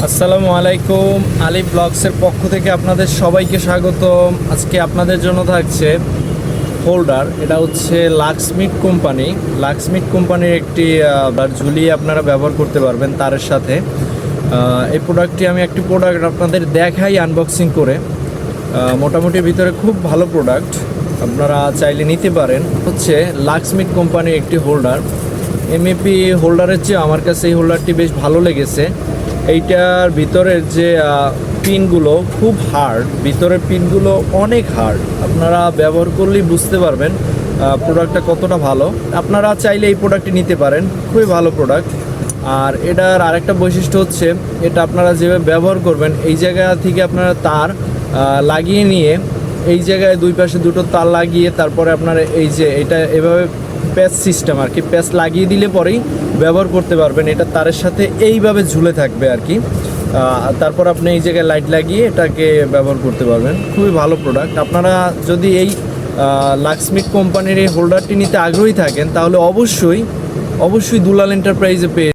আসসালামু আলাইকুম। আলী ব্লগসের পক্ষ থেকে আপনাদের সবাইকে স্বাগতম। আজকে আপনাদের জন্য থাকছে হোল্ডার। এটা হচ্ছে লাক্সমিট কোম্পানির একটি ঝুলি আপনারা ব্যবহার করতে পারবেন তারের সাথে। এই প্রোডাক্টটি আমি একটি প্রোডাক্ট আপনাদের দেখাই আনবক্সিং করে। মোটামুটি ভিতরে খুব ভালো প্রোডাক্ট, আপনারা চাইলে নিতে পারেন। হচ্ছে লাক্সমিট কোম্পানির একটি হোল্ডার। এমএপি হোল্ডারের চেয়ে আমার কাছে এই হোল্ডারটি বেশ ভালো লেগেছে। এইটার ভিতরের যে পিনগুলো খুব হার্ড, ভিতরের পিনগুলো অনেক হার্ড। আপনারা ব্যবহার করলেই বুঝতে পারবেন প্রোডাক্টটা কতটা ভালো। আপনারা চাইলে এই প্রোডাক্টটি নিতে পারেন, খুবই ভালো প্রোডাক্ট। আর এটার আরেকটা বৈশিষ্ট্য হচ্ছে, এটা আপনারা যেভাবে ব্যবহার করবেন, এই জায়গা থেকে আপনারা তার লাগিয়ে নিয়ে এই জায়গায় দুই পাশে দুটো তার লাগিয়ে তারপরে আপনারা এই যে এটা এভাবে প্যাচ সিস্টেম আর কি, প্যাচ লাগিয়ে দিলে পরেই ব্যবহার করতে পারবেন। এটা তারের সাথে এইভাবে ঝুলে থাকবে আর কি। তারপর আপনি এই জায়গায় লাইট লাগিয়ে এটাকে ব্যবহার করতে পারবেন। খুবই ভালো প্রোডাক্ট। আপনারা যদি এই লাক্সমিট কোম্পানির এই হোল্ডারটি নিতে আগ্রহী থাকেন তাহলে অবশ্যই দুলাল এন্টারপ্রাইজে পেয়ে